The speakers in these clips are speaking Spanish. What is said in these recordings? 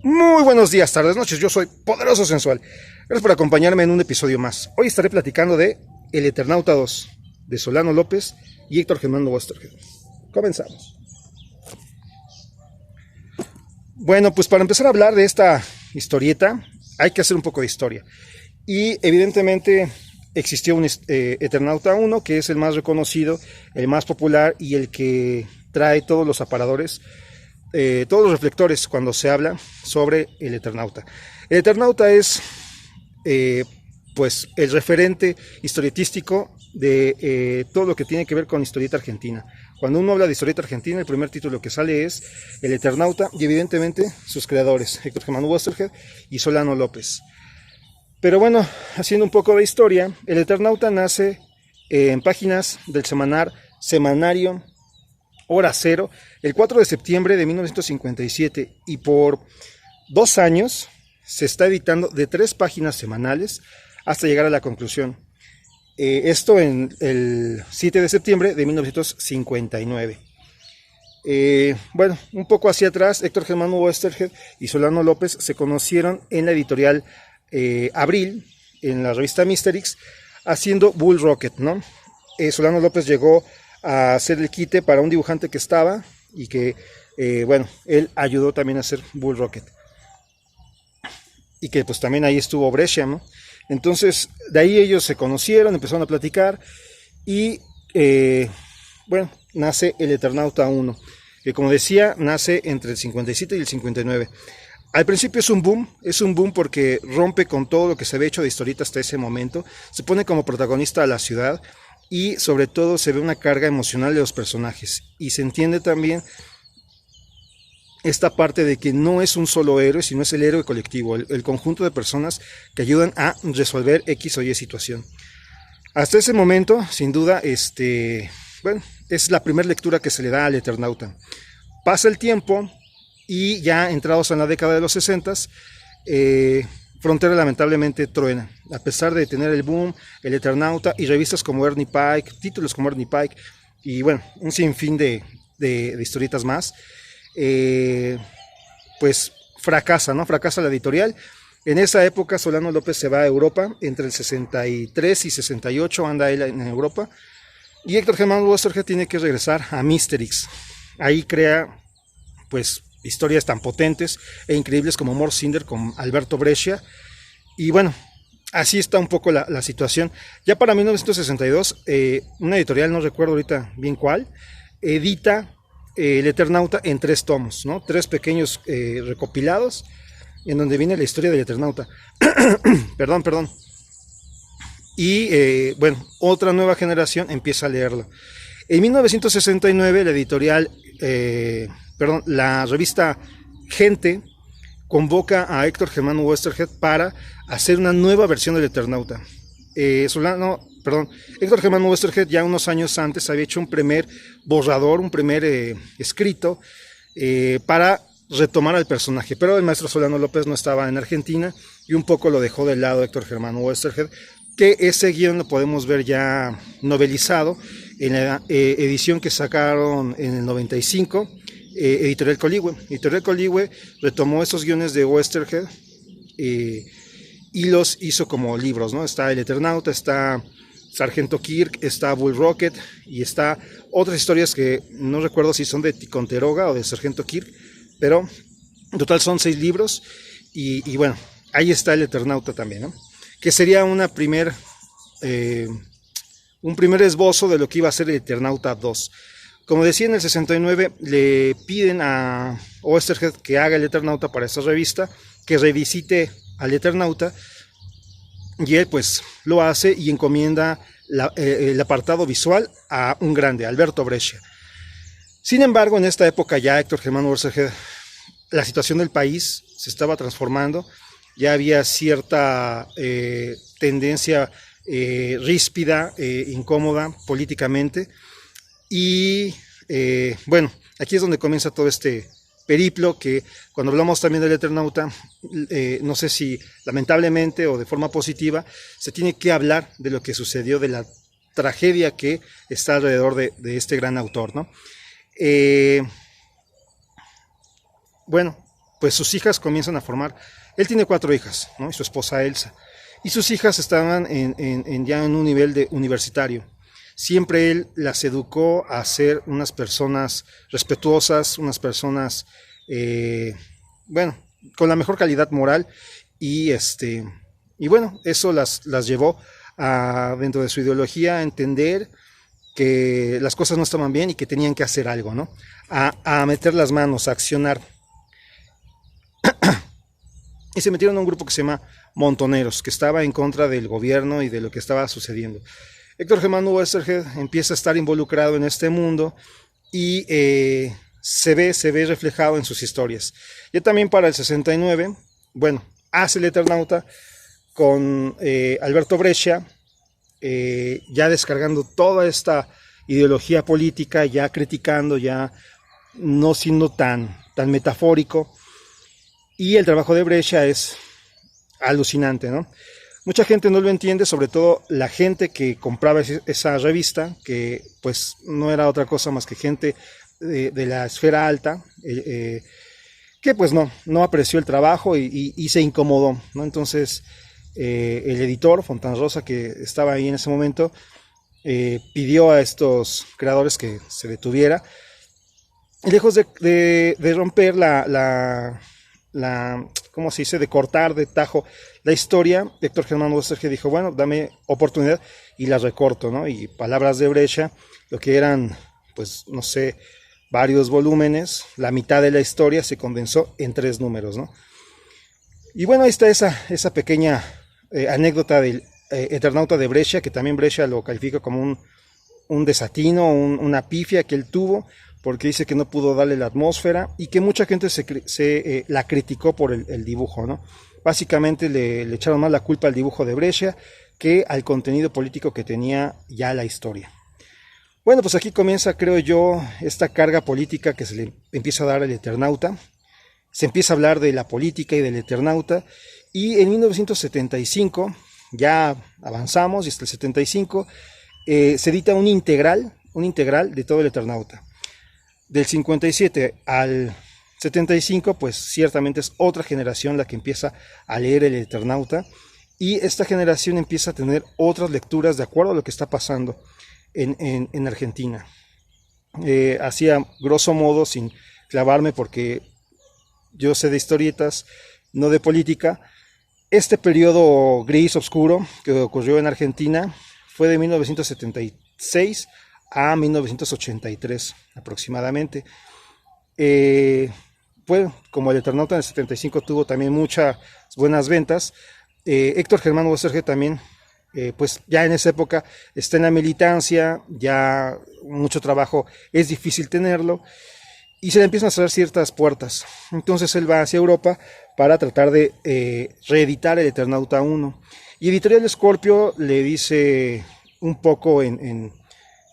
Muy buenos días, tardes, noches, yo soy Poderoso Sensual. Gracias por acompañarme en un episodio más. Hoy estaré platicando de El Eternauta 2, de Solano López y Héctor Germán Oesterheld. Comenzamos. Bueno, pues para empezar a hablar de esta historieta, hay que hacer un poco de historia. Y evidentemente existió un Eternauta 1, que es el más reconocido, el más popular y el que trae todos los aparadores, todos los reflectores cuando se habla sobre el Eternauta. El Eternauta es pues el referente historietístico de todo lo que tiene que ver con historieta argentina. Cuando uno habla de historieta argentina, el primer título que sale es El Eternauta y evidentemente sus creadores, Héctor Germán Oesterheld y Solano López. Pero bueno, haciendo un poco de historia, el Eternauta nace en páginas del semanario Hora Cero, el 4 de septiembre de 1957, y por 2 años se está editando de 3 páginas semanales hasta llegar a la conclusión. Esto en el 7 de septiembre de 1959. Bueno, un poco hacia atrás, Héctor Germán Oesterheld y Solano López se conocieron en la editorial Abril, en la revista Mysterix, haciendo Bull Rocket, ¿no? Solano López llegó a hacer el quite para un dibujante que estaba y que, bueno, él ayudó también a hacer Bull Rocket. Y que pues también ahí estuvo Brescia, ¿no? Entonces, de ahí ellos se conocieron, empezaron a platicar y, bueno, nace el Eternauta 1, que como decía, nace entre el 57 y el 59. Al principio es un boom porque rompe con todo lo que se había hecho de historieta hasta ese momento, se pone como protagonista a la ciudad y sobre todo se ve una carga emocional de los personajes y se entiende también esta parte de que no es un solo héroe, sino es el héroe colectivo, el conjunto de personas que ayudan a resolver X o Y situación. Hasta ese momento, sin duda, bueno, es la primera lectura que se le da al Eternauta. Pasa el tiempo y ya entrados en la década de los 60, Frontera lamentablemente truena. A pesar de tener el boom, el Eternauta y revistas como Ernie Pike, títulos como Ernie Pike y bueno, un sinfín de historietas más, pues fracasa, ¿no? Fracasa la editorial. En esa época Solano López se va a Europa, entre el 63 y 68 anda él en Europa, y Héctor Germán Oesterheld tiene que regresar a Mysterix. Ahí crea pues historias tan potentes e increíbles como Mort Cinder con Alberto Brescia, y bueno, así está un poco la situación. Ya para 1962, una editorial, no recuerdo ahorita bien cuál, edita el Eternauta en 3 tomos, ¿no? 3 pequeños recopilados en donde viene la historia del Eternauta. perdón. Y bueno, otra nueva generación empieza a leerlo. En 1969 la editorial, la revista Gente convoca a Héctor Germán Oesterheld para hacer una nueva versión del Eternauta. Héctor Germán Oesterheld ya unos años antes había hecho un primer borrador, un primer escrito para retomar al personaje, pero el maestro Solano López no estaba en Argentina y un poco lo dejó de lado Héctor Germán Oesterheld, que ese guión lo podemos ver ya novelizado en la edición que sacaron en el 95, Editorial Coligüe. Editorial Coligüe retomó esos guiones de Oesterheld y los hizo como libros, ¿no? Está el Eternauta, está Sargento Kirk, está Bull Rocket y está otras historias que no recuerdo si son de Ticonderoga o de Sargento Kirk, pero en total son 6 libros y bueno, ahí está el Eternauta también, ¿no? Que sería un primer esbozo de lo que iba a ser el Eternauta 2. Como decía, en el 69 le piden a Oesterheld que haga el Eternauta para esta revista, que revisite al Eternauta, y él pues lo hace y encomienda el apartado visual a un grande, Alberto Brescia. Sin embargo, en esta época ya Héctor Germán Oesterheld, la situación del país se estaba transformando, ya había cierta tendencia ríspida, incómoda políticamente, y bueno, aquí es donde comienza todo este periplo que cuando hablamos también del Eternauta, no sé si lamentablemente o de forma positiva, se tiene que hablar de lo que sucedió, de la tragedia que está alrededor de este gran autor, ¿no? Bueno, pues sus hijas comienzan a formar, él tiene 4 hijas, ¿no? Y su esposa Elsa, y sus hijas estaban ya en un nivel de universitario. Siempre él las educó a ser unas personas respetuosas, unas personas, bueno, con la mejor calidad moral, y bueno, eso las llevó a, dentro de su ideología, a entender que las cosas no estaban bien y que tenían que hacer algo, ¿no? A meter las manos, a accionar. Y se metieron a un grupo que se llama Montoneros, que estaba en contra del gobierno y de lo que estaba sucediendo. Héctor Germano Oesterheld empieza a estar involucrado en este mundo y se ve reflejado en sus historias. Ya también para el 69, bueno, hace el Eternauta con Alberto Breccia, ya descargando toda esta ideología política, ya criticando, ya no siendo tan metafórico. Y el trabajo de Breccia es alucinante, ¿no? Mucha gente no lo entiende, sobre todo la gente que compraba esa revista, que pues no era otra cosa más que gente de la esfera alta, que pues no apreció el trabajo y se incomodó, ¿no? Entonces el editor, Fontanrosa, que estaba ahí en ese momento, pidió a estos creadores que se detuviera, y lejos de romper ¿cómo se dice?, de cortar de tajo la historia, Héctor Germano Oesterheld dijo, bueno, dame oportunidad y la recorto, ¿no? Y palabras de Breccia, lo que eran, pues, no sé, varios volúmenes, la mitad de la historia se condensó en 3 números, ¿no? Y bueno, ahí está esa pequeña anécdota del Eternauta de Breccia, que también Breccia lo califica como un desatino, una pifia que él tuvo, porque dice que no pudo darle la atmósfera y que mucha gente la criticó por el dibujo, ¿no? Básicamente le echaron más la culpa al dibujo de Breccia que al contenido político que tenía ya la historia. Bueno, pues aquí comienza, creo yo, esta carga política que se le empieza a dar al Eternauta. Se empieza a hablar de la política y del Eternauta, y en 1975, ya avanzamos, y hasta el 75, se edita un integral de todo el Eternauta. Del 57 al 75, pues ciertamente es otra generación la que empieza a leer el Eternauta, y esta generación empieza a tener otras lecturas de acuerdo a lo que está pasando en Argentina. Así a grosso modo, sin clavarme porque yo sé de historietas, no de política, este periodo gris oscuro que ocurrió en Argentina fue de 1976 a 1983 aproximadamente. Bueno, como el Eternauta en el 75 tuvo también muchas buenas ventas, Héctor Germano Oesterheld también, pues ya en esa época está en la militancia, ya mucho trabajo es difícil tenerlo, y se le empiezan a cerrar ciertas puertas. Entonces él va hacia Europa para tratar de reeditar el Eternauta 1. Y Editorial Scorpio le dice un poco en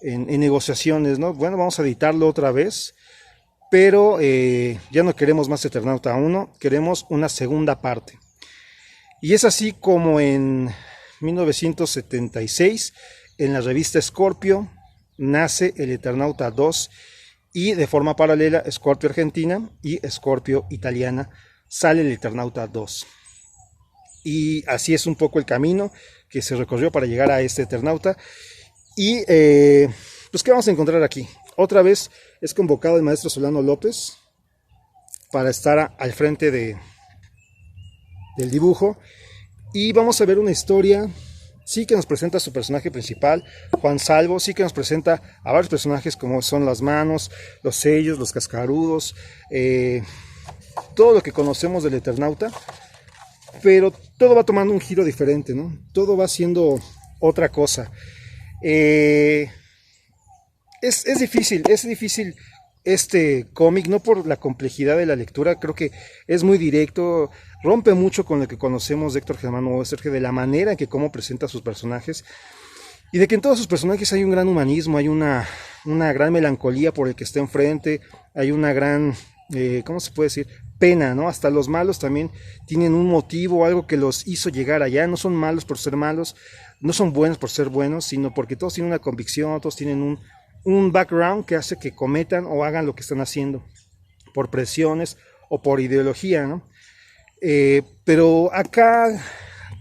negociaciones, ¿no? Bueno, vamos a editarlo otra vez, pero ya no queremos más Eternauta 1, queremos una segunda parte. Y es así como en 1976, en la revista Scorpio, nace el Eternauta 2, y de forma paralela Scorpio Argentina y Scorpio Italiana sale el Eternauta 2. Y así es un poco el camino que se recorrió para llegar a este Eternauta. Y pues ¿qué vamos a encontrar aquí? Otra vez es convocado el maestro Solano López para estar al frente del dibujo, y vamos a ver una historia, sí, que nos presenta a su personaje principal, Juan Salvo, sí que nos presenta a varios personajes como son las manos, los sellos, los cascarudos, todo lo que conocemos del Eternauta, pero todo va tomando un giro diferente, ¿no? Todo va siendo otra cosa. Es difícil este cómic, no por la complejidad de la lectura, creo que es muy directo, rompe mucho con lo que conocemos de Héctor Germano Oesterheld, de la manera en que cómo presenta a sus personajes, y de que en todos sus personajes hay un gran humanismo, hay una gran melancolía por el que está enfrente, hay una gran, ¿cómo se puede decir?, pena, ¿no? Hasta los malos también tienen un motivo, algo que los hizo llegar allá, no son malos por ser malos, no son buenos por ser buenos, sino porque todos tienen una convicción, todos tienen un background que hace que cometan o hagan lo que están haciendo, por presiones o por ideología, ¿no? Pero acá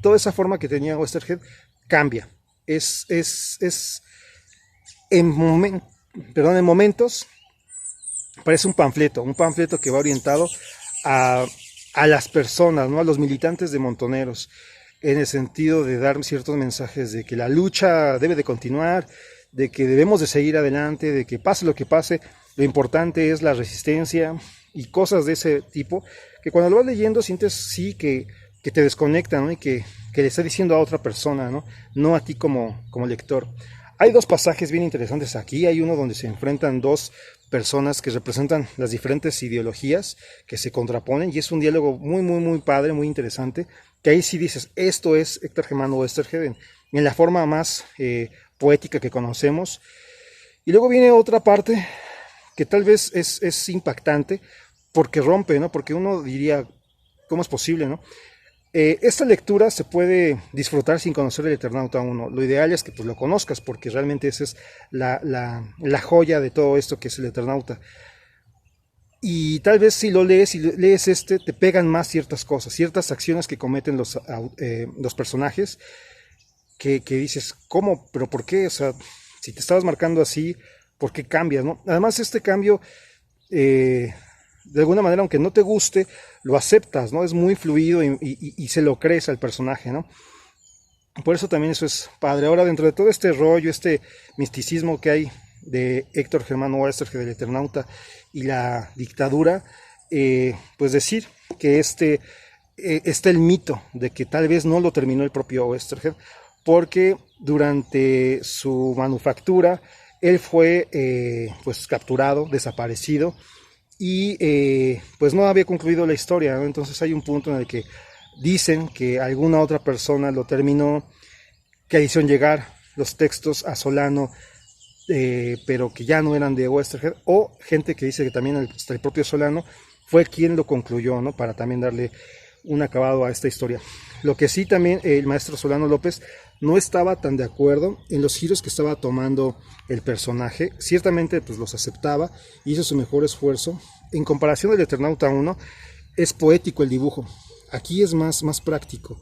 toda esa forma que tenía Oesterheld cambia. Es en momentos parece un panfleto que va orientado a las personas, ¿no? A los militantes de Montoneros, en el sentido de dar ciertos mensajes de que la lucha debe de continuar, de que debemos de seguir adelante, de que pase lo que pase, lo importante es la resistencia y cosas de ese tipo, que cuando lo vas leyendo sientes sí que te desconecta, ¿no? Y que le está diciendo a otra persona, ¿no? No a ti como lector. Hay dos pasajes bien interesantes aquí. Hay uno donde se enfrentan dos personas que representan las diferentes ideologías que se contraponen, y es un diálogo muy padre, muy interesante, que ahí sí dices, esto es Héctor Germano Oesterheld en la forma más poética que conocemos. Y luego viene otra parte que tal vez es impactante porque rompe, ¿no? Porque uno diría, ¿cómo es posible, no? Esta lectura se puede disfrutar sin conocer el Eternauta 1. Lo ideal es que pues, lo conozcas, porque realmente esa es la joya de todo esto que es el Eternauta. Y tal vez si lo lees y lees te pegan más ciertas cosas, ciertas acciones que cometen los personajes, que dices, ¿cómo? ¿Pero por qué? O sea, si te estabas marcando así, ¿por qué cambias, no? Además, este cambio, de alguna manera, aunque no te guste, lo aceptas, ¿no? Es muy fluido y se lo crees al personaje, ¿no? Por eso también eso es padre. Ahora, dentro de todo este rollo, este misticismo que hay de Héctor Germano Oesterheld del Eternauta y la dictadura, pues decir que está el mito de que tal vez no lo terminó el propio Oesterheld, porque durante su manufactura él fue pues capturado, desaparecido, y pues no había concluido la historia, ¿no? Entonces hay un punto en el que dicen que alguna otra persona lo terminó, que hicieron llegar los textos a Solano, pero que ya no eran de Oesterheld, o gente que dice que también hasta el propio Solano fue quien lo concluyó, ¿no? Para también darle un acabado a esta historia. Lo que sí también el maestro Solano López no estaba tan de acuerdo en los giros que estaba tomando el personaje. Ciertamente pues los aceptaba, hizo su mejor esfuerzo. En comparación del Eternauta 1, es poético el dibujo. Aquí es más práctico.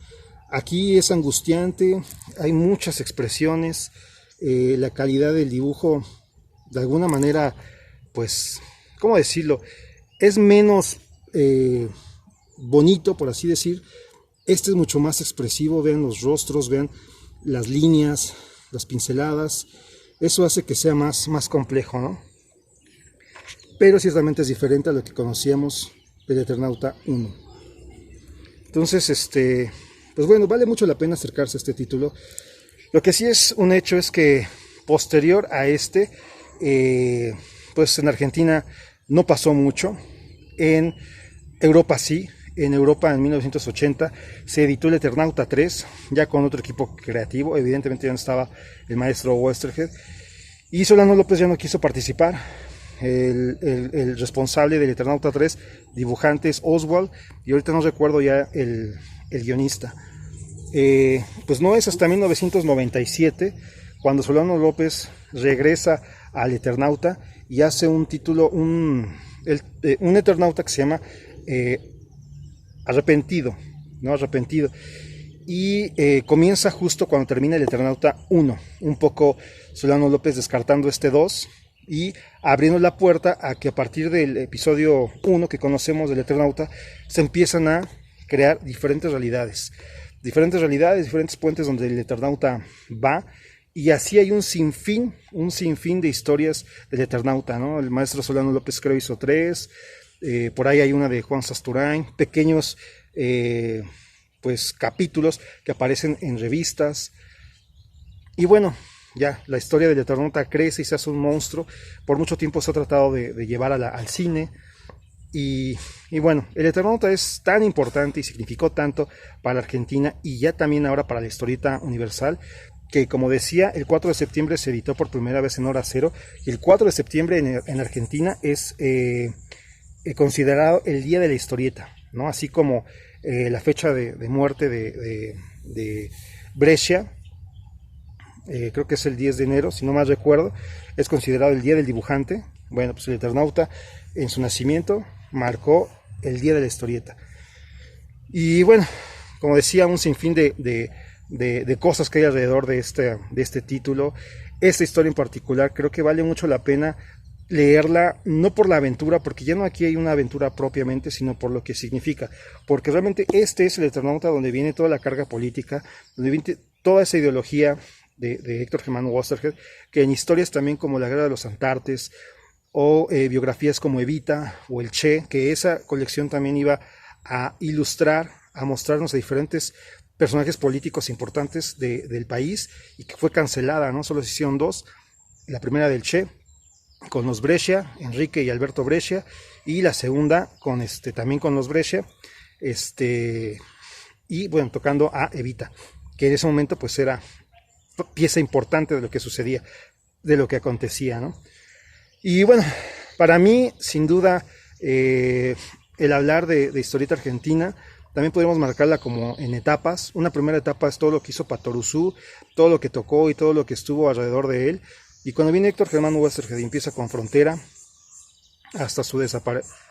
Aquí es angustiante, hay muchas expresiones, la calidad del dibujo, de alguna manera, pues, ¿cómo decirlo? Es menos bonito, por así decir. Este es mucho más expresivo, vean los rostros, vean las líneas, las pinceladas. Eso hace que sea más complejo, ¿no? Pero ciertamente es diferente a lo que conocíamos del Eternauta 1. Entonces, pues bueno, vale mucho la pena acercarse a este título. Lo que sí es un hecho es que posterior a pues en Argentina no pasó mucho. En Europa sí. En Europa en 1980 se editó el Eternauta 3, ya con otro equipo creativo. Evidentemente ya no estaba el maestro Oesterheld. Y Solano López ya no quiso participar. El responsable del Eternauta 3, dibujante, es Oswald, y ahorita no recuerdo ya el guionista. Pues no es hasta 1997 cuando Solano López regresa al Eternauta y hace un título, un Eternauta que se llama Arrepentido, ¿no? Arrepentido. Y comienza justo cuando termina el Eternauta 1, un poco Solano López descartando 2 y abriendo la puerta a que a partir del episodio 1 que conocemos del Eternauta se empiezan a crear diferentes realidades, diferentes puentes donde el Eternauta va, y así hay un sinfín de historias del Eternauta, ¿no? El maestro Solano López creo hizo 3, por ahí hay una de Juan Sasturain, pequeños pues capítulos que aparecen en revistas, y bueno, ya la historia del Eternauta crece y se hace un monstruo. Por mucho tiempo se ha tratado de llevar al cine. Y bueno, el Eternauta es tan importante y significó tanto para la Argentina y ya también ahora para la historieta universal, que como decía, el 4 de septiembre se editó por primera vez en Hora Cero, y el 4 de septiembre en Argentina es considerado el día de la historieta, ¿no? Así como la fecha de muerte de Brescia, creo que es el 10 de enero, si no mal recuerdo, es considerado el día del dibujante. Bueno, pues el Eternauta en su nacimiento marcó el Día de la Historieta. Y bueno, como decía, un sinfín de cosas que hay alrededor de este título. Esta historia en particular creo que vale mucho la pena leerla, no por la aventura, porque ya no aquí hay una aventura propiamente, sino por lo que significa, porque realmente este es el Eternauta donde viene toda la carga política, donde viene toda esa ideología de Héctor Germán Oesterheld, que en historias también como La Guerra de los Antartes, o biografías como Evita o El Che, que esa colección también iba a ilustrar, a mostrarnos a diferentes personajes políticos importantes del país, y que fue cancelada, ¿no? Solo se hicieron dos, la primera del Che, con los Brescia, Enrique y Alberto Brescia, y la segunda con también con los Brescia, y bueno, tocando a Evita, que en ese momento pues era pieza importante de lo que sucedía, de lo que acontecía, ¿no? Y bueno, para mí, sin duda, el hablar de historieta argentina, también podemos marcarla como en etapas. Una primera etapa es todo lo que hizo Patoruzú, todo lo que tocó y todo lo que estuvo alrededor de él. Y cuando viene Héctor Germán Oesterheld y empieza con Frontera, hasta su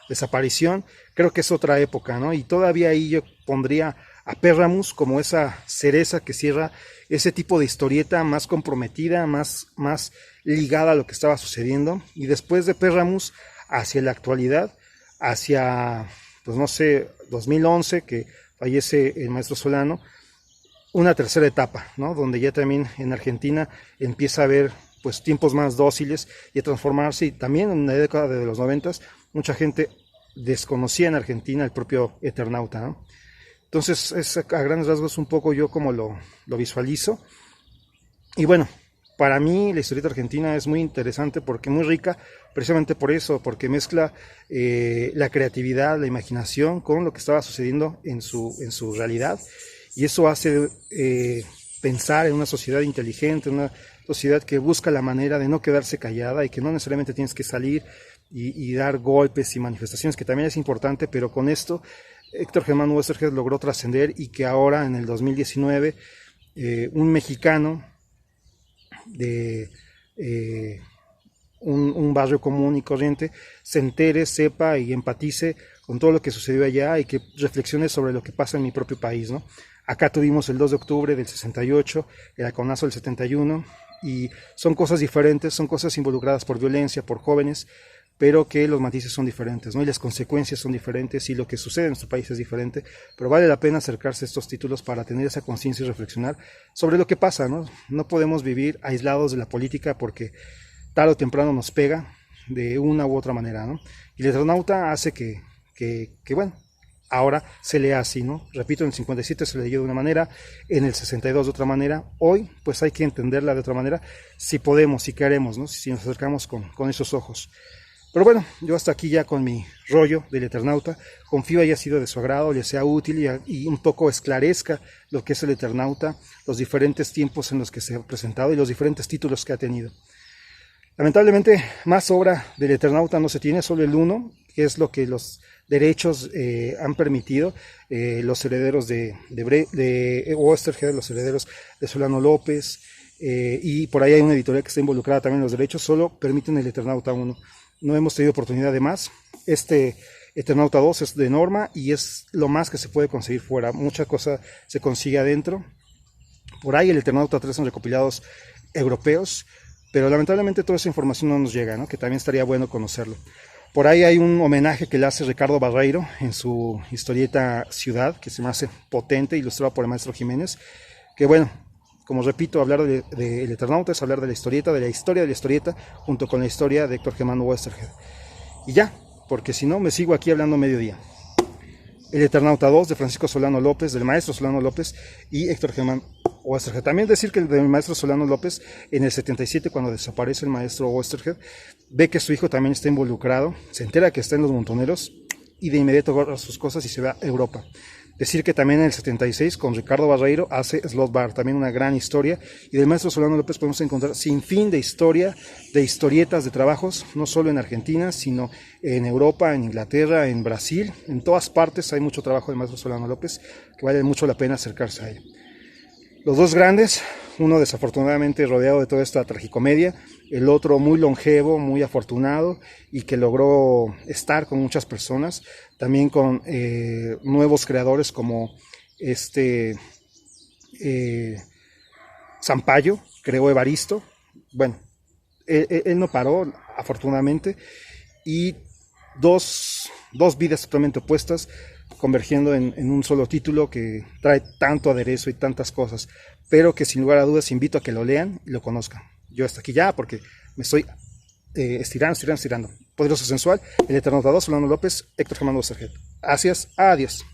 desaparición, creo que es otra época, ¿no? Y todavía ahí yo pondría a Péramus como esa cereza que cierra ese tipo de historieta más comprometida, más ligada a lo que estaba sucediendo. Y después de Péramus, hacia la actualidad, hacia, pues no sé, 2011, que fallece el maestro Solano, una tercera etapa, ¿no? Donde ya también en Argentina empieza a haber pues tiempos más dóciles y a transformarse, y también en la década de los 90 mucha gente desconocía en Argentina el propio Eternauta, ¿no? Entonces es a grandes rasgos un poco yo como lo visualizo. Y bueno, para mí la historieta argentina es muy interesante porque muy rica, precisamente por eso, porque mezcla la creatividad, la imaginación con lo que estaba sucediendo en su realidad, y eso hace pensar en una sociedad inteligente, una sociedad que busca la manera de no quedarse callada y que no necesariamente tienes que salir y dar golpes y manifestaciones, que también es importante, pero con esto Héctor Germán Oesterheld logró trascender, y que ahora en el 2019 un mexicano de un barrio común y corriente se entere, sepa y empatice con todo lo que sucedió allá, y que reflexione sobre lo que pasa en mi propio país, ¿no? Acá tuvimos el 2 de octubre del 68, el halconazo del 71, y son cosas diferentes, son cosas involucradas por violencia, por jóvenes, pero que los matices son diferentes, ¿no? Y las consecuencias son diferentes, y lo que sucede en nuestro país es diferente, pero vale la pena acercarse a estos títulos para tener esa conciencia y reflexionar sobre lo que pasa, ¿no? No podemos vivir aislados de la política, porque tarde o temprano nos pega de una u otra manera, ¿no? Y el Eternauta hace que bueno, ahora se lea así, ¿no? Repito, en el 57 se leyó de una manera, en el 62 de otra manera. Hoy pues hay que entenderla de otra manera, si podemos, si queremos, ¿no? Si nos acercamos con esos ojos. Pero bueno, yo hasta aquí ya con mi rollo del Eternauta. Confío haya sido de su agrado, le sea útil y un poco esclarezca lo que es el Eternauta, los diferentes tiempos en los que se ha presentado y los diferentes títulos que ha tenido. Lamentablemente, más obra del Eternauta no se tiene, solo el 1, que es lo que los derechos han permitido, los herederos de Oesterheld, los herederos de Solano López, y por ahí hay una editorial que está involucrada también en los derechos, solo permiten el Eternauta 1. No hemos tenido oportunidad de más. Este Eternauta 2 es de Norma y es lo más que se puede conseguir fuera. Mucha cosa se consigue adentro. Por ahí el Eternauta 3 son recopilados europeos, pero lamentablemente toda esa información no nos llega, ¿no? Que también estaría bueno conocerlo. Por ahí hay un homenaje que le hace Ricardo Barreiro en su historieta Ciudad, que se me hace potente, ilustrado por el maestro Jiménez, que bueno, como repito, hablar del Eternauta es hablar de la historia de la historieta, junto con la historia de Héctor Germán Oesterheld. Y ya, porque si no me sigo aquí hablando mediodía. El Eternauta 2 de Francisco Solano López, del maestro Solano López y Héctor Germán Oesterheld. También decir que el del maestro Solano López, en el 77, cuando desaparece el maestro Oesterheld, ve que su hijo también está involucrado, se entera que está en los montoneros y de inmediato agarra sus cosas y se va a Europa. Decir que también en el 76 con Ricardo Barreiro hace Slot Bar, también una gran historia, y del maestro Solano López podemos encontrar sin fin de historia, de historietas, de trabajos, no solo en Argentina, sino en Europa, en Inglaterra, en Brasil, en todas partes hay mucho trabajo del maestro Solano López, que vale mucho la pena acercarse a él. Los dos grandes, uno desafortunadamente rodeado de toda esta tragicomedia, el otro muy longevo, muy afortunado y que logró estar con muchas personas, también con nuevos creadores como Sampaio, creó Evaristo. Bueno, él no paró, afortunadamente, y dos vidas totalmente opuestas convergiendo en un solo título que trae tanto aderezo y tantas cosas, pero que sin lugar a dudas invito a que lo lean y lo conozcan. Yo hasta aquí ya, porque me estoy estirando. Poderoso Sensual, El Eternauta 2, Solano López, Héctor Germán Sergio. Gracias, adiós.